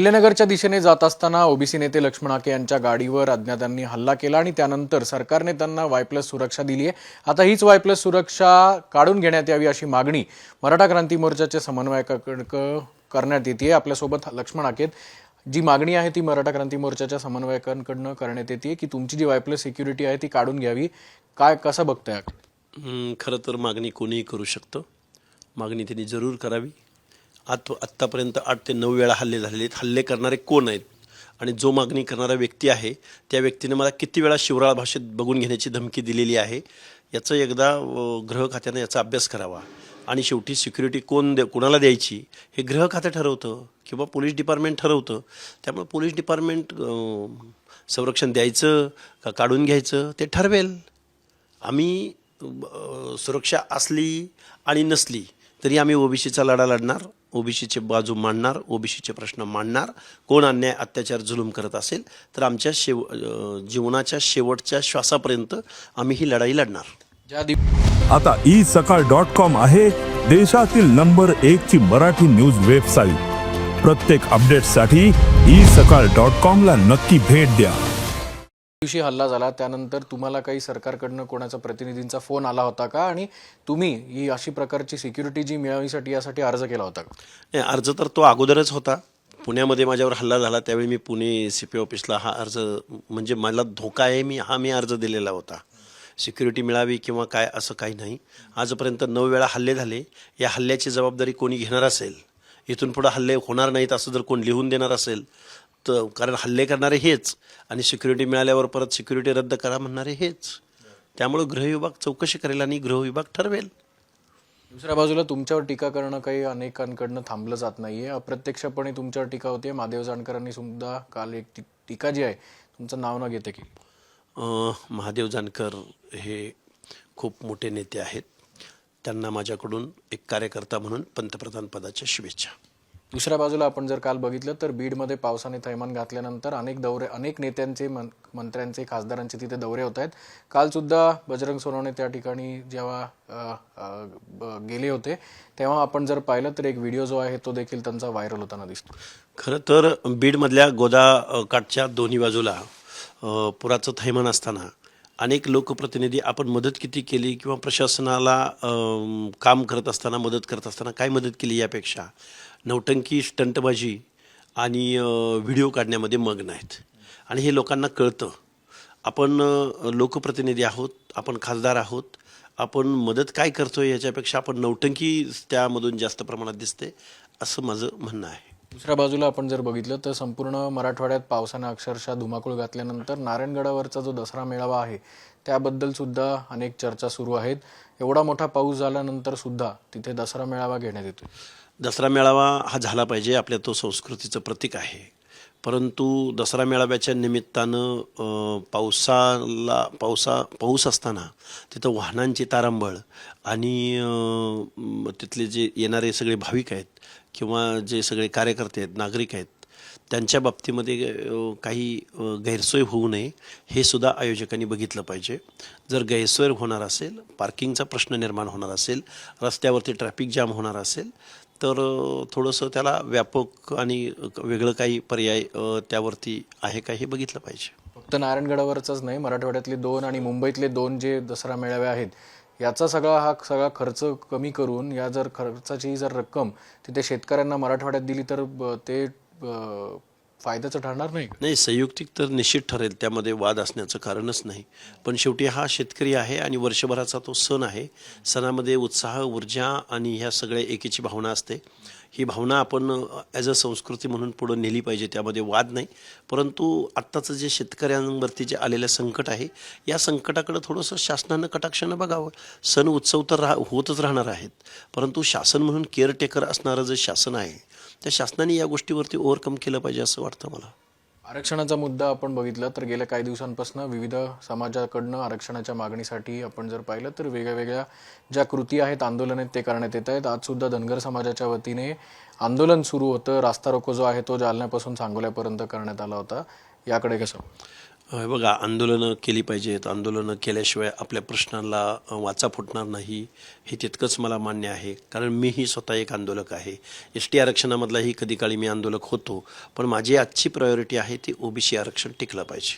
अहिल्यानगरच्या दिशेने जात असताना ओबीसी नेते लक्ष्मण हाके यांच्या गाडीवर अज्ञातांनी हल्ला केला आणि त्यानंतर सरकारने त्यांना Y+ सुरक्षा दिली आहे। आता हीच Y+ सुरक्षा काढून घेण्यात यावी अशी मागणी मराठा क्रांती मोर्चाचे समन्वयकांकडून करण्यात येते। आपल्यासोबत लक्ष्मण हाके जी मागणी आहे ती मराठा क्रांती मोर्चाच्या समन्वयकांकडून करण्यात येते की तुमची जी Y+ सिक्युरिटी आहे ती काढून घ्यावी। काय कसं बघताय? खरं तर मागणी कोणीही करू शकतो, मागणी त्यांनी जरूर करावी। आत्तापर्यंत 8 ते 9 वेळा हल्ले झालेले आहेत। हल्ले करणारे कोण आहेत आणि जो मागणी करणारा व्यक्ती आहे त्या व्यक्तीने मला किती वेळा शिवराळ भाषेत बघून घेण्याची धमकी दिलेली आहे याचं एकदा गृह खात्याने याचा अभ्यास करावा। आणि शेवटी सिक्युरिटी कोणाला द्यायची हे गृह खातं ठरवतं किंवा पोलीस डिपार्टमेंट ठरवतं। त्यामुळे पोलीस डिपार्टमेंट संरक्षण द्यायचं का काढून घ्यायचं ते ठरवेल। आम्ही सुरक्षा असली आणि नसली तरी आम्ही ओबीसीचा लढा लढणार, ओबीसीचे बाजू मांडणार, ओबीसीचे प्रश्न मांडणार। कोण अन्याय अत्याचार जुलूम करत असेल तर आमच्या जीवनाच्या शेवटच्या श्वासापर्यंत आम्ही ही लढाई लढणार। आता isakal.com आहे देशातील नंबर 1 ची मराठी न्यूज वेबसाईट। प्रत्येक अपडेटसाठी isakal.com ला नक्की भेट द्या। दिवशी हल्ला झाला त्यानंतर तुम्हाला काही सरकारकडून कोणाचा प्रतिनिधींचा फोन आला होता का आणि तुम्ही ही अशी प्रकारची सिक्युरिटी जी मिळवण्यासाठी यासाठी अर्ज केला होता का? नाही, अर्ज तर तो अगोदरच होता। पुण्यामध्ये माझ्यावर हल्ला झाला त्यावेळी मी पुणे CP ऑफिसला हा अर्ज म्हणजे मला धोका आहे मी अर्ज दिलेला होता। सिक्युरिटी मिळावी किंवा काय असं काही नाही। आजपर्यंत 9 वेळा हल्ले झाले। या हल्ल्याची जबाबदारी कोणी घेणार असेल, इथून पुढे हल्ले होणार नाहीत असं जर कोण लिहून देणार असेल तर, कारण हल्ले करणारे हेच आणि सिक्युरिटी मिळाल्यावर परत सिक्युरिटी रद्द करा म्हणणारे हेच। त्यामुळे गृह विभाग चौकशी करेल आणि गृह विभाग ठरवेल। दुसऱ्या बाजूला तुमच्यावर टीका करणं काही अनेकांकडून थांबलं जात नाहीये। अप्रत्यक्षपणे तुमच्यावर टीका होते। महादेव जानकरांनी सुद्धा काल एक टीका जी आहे तुमचं नाव न घेते की महादेव जानकर हे खूप मोठे नेते आहेत। त्यांना माझ्याकडून एक कार्यकर्ता म्हणून पंतप्रधान पदाच्या शुभेच्छा। दुसऱ्या बाजूला आपण जर काल बघितलं तर बीडमध्ये पावसाने थैमान घातल्यानंतर अनेक नेत्यांचे मंत्र्यांचे खासदारांचे तिथे दौरे होत आहेत। काल सुद्धा बजरंग सोनवणे त्या ठिकाणी जेव्हा गेले होते तेव्हा आपण जर पाहिलं तर एक व्हिडिओ जो आहे तो देखील त्यांचा व्हायरल होताना दिसतो। खरं तर बीडमधल्या गोदाकाठच्या दोन्ही बाजूला पुराचं थैमान असताना अनेक लोकप्रतिनिधी आपण मदत किती केली किंवा प्रशासनाला काम करत असताना मदत करत असताना काय मदत केली यापेक्षा नौटंकी स्टंटबाजी आणि व्हिडिओ काढण्यामध्ये मग्न आहेत। आणि हे लोकांना कळतं। आपण लोकप्रतिनिधी आहोत, आपण खासदार आहोत, आपण मदत काय करतोय याच्यापेक्षा आपण नौटंकी त्यामधून जास्त प्रमाणात दिसते असं माझं म्हणणं आहे। दुसऱ्या बाजूला आपण जर बघितलं तर संपूर्ण मराठवाड्यात पावसाने अक्षरशः धुमाकूळ घातल्यानंतर नारायणगडावरचा जो दसरा मेळावा आहे त्याबद्दल सुद्धा अनेक चर्चा सुरू आहेत। एवढा मोठा पाऊस झाल्यानंतर सुद्धा तिथे दसरा मेळावा घेण्यात येतो। दसरा मेळावा हा झाला पाहिजे, आपल्या तो संस्कृतीचं प्रतीक आहे। परंतु दसरा मेळाव्याच्या निमित्तानं पाऊस असताना तिथं वाहनांची तारांबळ आणि तिथले जे येणारे सगळे भाविक आहेत किंवा जे सगळे कार्यकर्ते आहेत, नागरिक आहेत, त्यांच्या बाबतीमध्ये काही गैरसोय होऊ नये हे सुद्धा आयोजकांनी बघितलं पाहिजे। जर गैरसोय होणार असेल, पार्किंगचा प्रश्न निर्माण होणार असेल, रस्त्यावरती ट्रॅफिक जाम होणार असेल तर थोडंसं त्याला व्यापक आणि वेगळं काही पर्याय त्यावरती आहे का हे बघितलं पाहिजे। फक्त नारायणगडावरचाच नाही, मराठवाड्यातले 2 आणि मुंबईतले 2 जे दसरा मेळावे आहेत याचा सगळा खर्च कमी करून या जर खर्चाची जर रक्कम तिथे शेतकऱ्यांना मराठवाड्यात दिली तर ते फायद्याचं ठरणार नाही। नाही, संयुक्तिक तर निश्चित ठरेल, त्यामध्ये वाद असण्याचं कारणच नाही। पण शेवटी हा शेतकरी आहे आणि वर्षभराचा तो सण आहे। सणामध्ये उत्साह, ऊर्जा आणि ह्या सगळ्या एकीची भावना असते। ही भावना आपण ॲज अ संस्कृती म्हणून पुढे नेली पाहिजे, त्यामध्ये वाद नाही। परंतु आत्ताचं जे शेतकऱ्यांवरती जे आलेलं संकट आहे या संकटाकडे थोडंसं शासनानं कटाक्षानं बघावं। सण उत्सव तर होतच राहणार आहेत, परंतु शासन म्हणून केअरटेकर असणारं जे शासन आहे त्या शासनाने या गोष्टीवरती ओव्हरकम केलं पाहिजे असं वाटतं मला। आरक्षणाचा मुद्दा आपण बघितला तर गेल्या काही दिवसांपासून विविध समाजाकडनं आरक्षणाच्या मागणीसाठी आपण जर पाहिलं तर वेगवेगळ्या ज्या कृती आहेत, आंदोलन आहेत ते करण्यात येत आहेत। आज सुद्धा धनगर समाजाच्या वतीने आंदोलन सुरू होतं। रास्ता रोको जो आहे तो जालन्यापासून सांगोल्यापर्यंत करण्यात आला होता। याकडे कसं? बघा, आंदोलनं केली पाहिजेत. आंदोलनं केल्याशिवाय आपल्या प्रश्नांना वाचा फुटणार नाही, हे तितकंच मला मान्य आहे. कारण मीही स्वतः एक आंदोलक आहे. ST आरक्षणामधलाही कधी काळी मी आंदोलक होतो. पण माझी आजची प्रायोरिटी आहे ती OBC आरक्षण टिकलं पाहिजे.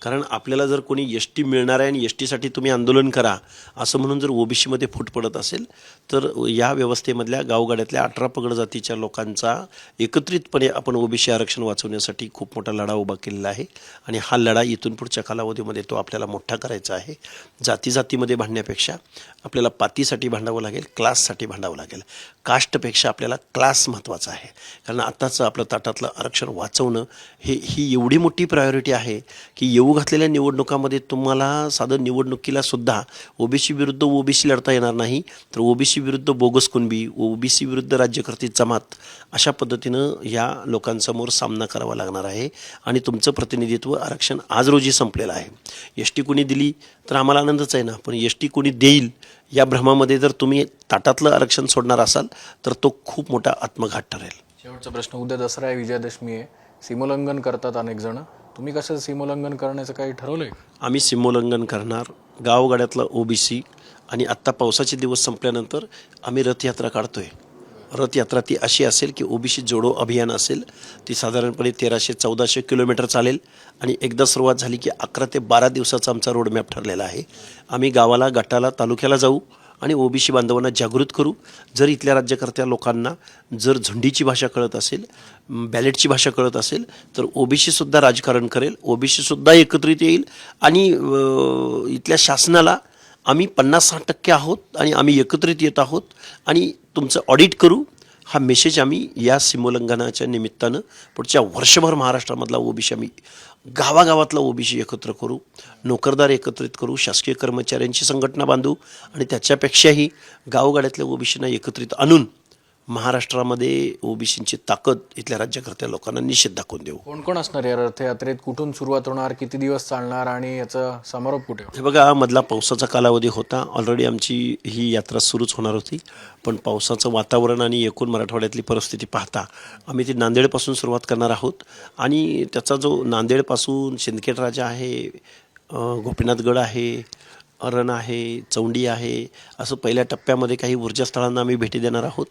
कारण आपल्याला जर कोणी ST मिळणार आहे आणि STसाठी तुम्ही आंदोलन करा असं म्हणून जर OBCमध्ये फूट पडत असेल तर या व्यवस्थेमधल्या गावगाड्यातल्या 18 पगड जातीच्या लोकांचा एकत्रितपणे आपण OBC आरक्षण वाचवण्यासाठी खूप मोठा लढा उभा केलेला आहे. आणि हा लढा इथून पुढच्या कालावधीमध्ये तो आपल्याला मोठा करायचा आहे. जातीमध्ये भांडण्यापेक्षा आपल्याला पातीसाठी भांडावं लागेल, क्लाससाठी भांडावं लागेल. कास्टपेक्षा आपल्याला क्लास महत्त्वाचा आहे. कारण आत्ताचं आपलं ताटातलं आरक्षण वाचवणं ही एवढी मोठी प्रायोरिटी आहे की येऊ घातलेल्या निवडणुकामध्ये तुम्हाला साधं निवडणुकीला सुद्धा OBC विरुद्ध OBC लढता येणार नाही, तर OBC विरुद्ध बोगस कुणबी, OBC विरुद्ध राज्यकर्ते जमात अशा पद्धतीनं या लोकांसमोर सामना करावा लागणार आहे. आणि तुमचं प्रतिनिधित्व आरक्षण आज रोजी संपलेलं आहे. ST कोणी दिली तर आम्हाला आनंदच आहे ना, पण ST कोणी देईल या भ्रमामध्ये जर तुम्ही ताटातलं आरक्षण सोडणार असाल तर तो खूप मोठा आत्मघात ठरेल. शेवटचा प्रश्न, उद्या दसरा आहे, विजयादशमी आहे, सीमोल्लंघन करतात अनेक जण, तुम्ही कसं सीमोल्लंघन करण्याचं काही ठरवलंय? आम्ही सीमोल्लंघन करणार. गावगाड्यातला OBC आणि आत्ता पावसाचे दिवस संपल्यानंतर आम्ही रथयात्रा काढतोय. रथयात्रा ती अशी असेल की OBC जोडो अभियान असेल. ती साधारणपणे 1300-1400 किलोमीटर चालेल आणि एकदा सुरुवात झाली की 11 ते 12 दिवसाचा आमचा रोडमॅप ठरलेला आहे. आम्ही गावाला, गटाला, तालुक्याला जाऊ आणि OBC बांधवांना जागृत करू. जर इथल्या राज्यकर्त्या लोकांना जर झुंडीची भाषा कळत असेल, बॅलेटची भाषा कळत असेल तर OBCसुद्धा राजकारण करेल, OBCसुद्धा एकत्रित येईल. आणि इथल्या शासनाला आम्ही 50-60% आहोत आणि आम्ही एकत्रित येत आहोत आणि तुमचं ऑडिट करू, हा मेसेज आम्ही या सीमोल्लंघनाच्या निमित्तानं पुढच्या वर्षभर महाराष्ट्रामधला OBC आम्ही गावागावातला OBC एकत्र करू, नोकरदार एकत्रित करू, शासकीय कर्मचाऱ्यांची संघटना बांधू आणि त्याच्यापेक्षाही गावगाड्यातल्या OBCना एकत्रित आणून महाराष्ट्रामध्ये OBCची ताकद इथल्या राज्यकर्त्या लोकांना निश्चित दाखवून देऊ. कोण कोण असणार या रथयात्रेत? कुठून सुरुवात होणार? किती दिवस चालणार? आणि याचा समारोप कुठे? हे बघा, मधला पावसाचा कालावधी होता. ऑलरेडी आमची ही यात्रा सुरूच होणार होती, पण पावसाचं वातावरण आणि एकूण मराठवाड्यातली परिस्थिती पाहता आम्ही ती नांदेडपासून सुरुवात करणार आहोत. आणि त्याचा जो नांदेडपासून सिंदखेड राजा आहे, गोपीनाथगड आहे, अरण आहे, चौंडी आहे, असं पहिल्या टप्प्यामध्ये काही ऊर्जास्थळांना आम्ही भेटी देणार आहोत.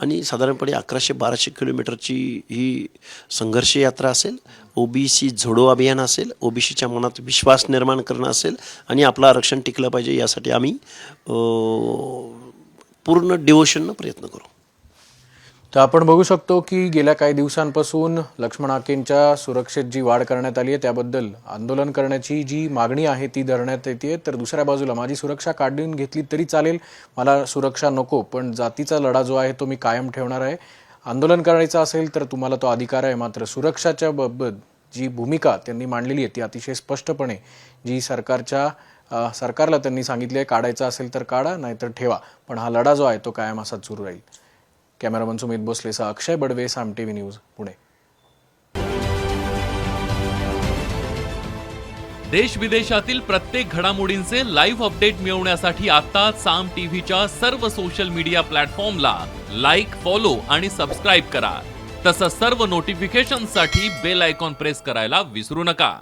आणि साधारणपणे 1100-1200 किलोमीटरची ही संघर्ष यात्रा असेल. OBC जोडो अभियान असेल, OBCच्या मनात विश्वास निर्माण करणं असेल आणि आपलं आरक्षण टिकलं पाहिजे यासाठी आम्ही पूर्ण डिवोशननं प्रयत्न करू. तर आपण बघू शकतो की गेल्या काही दिवसांपासून लक्ष्मण हाकेंच्या सुरक्षेत जी वाढ करण्यात आली आहे त्याबद्दल आंदोलन करण्याची जी मागणी आहे ती धरण्यात येते. तर दुसऱ्या बाजूला माझी सुरक्षा काढून घेतली तरी चालेल, मला सुरक्षा नको, पण जातीचा लढा जो आहे तो मी कायम ठेवणार आहे. आंदोलन करायचं असेल तर तुम्हाला तो अधिकार आहे, मात्र सुरक्षाच्या बाबत जी भूमिका त्यांनी मांडलेली आहे ती अतिशय स्पष्टपणे जी सरकारला त्यांनी सांगितले आहे, काढायचा असेल तर काढा, नाहीतर ठेवा, पण हा लढा जो आहे तो कायम असाच सुरू राहील. कॅमेरामन सुमित भोसलेसह अक्षय बडवे, साम TV न्यूज, पुणे. देश विदेशातील प्रत्येक घडामोडींचे लाईव्ह अपडेट मिळवण्यासाठी आता साम टीव्हीच्या सर्व सोशल मीडिया प्लॅटफॉर्मला लाईक, फॉलो आणि सबस्क्राईब करा. तसंच सर्व नोटिफिकेशनसाठी बेल आयकॉन प्रेस करायला विसरू नका.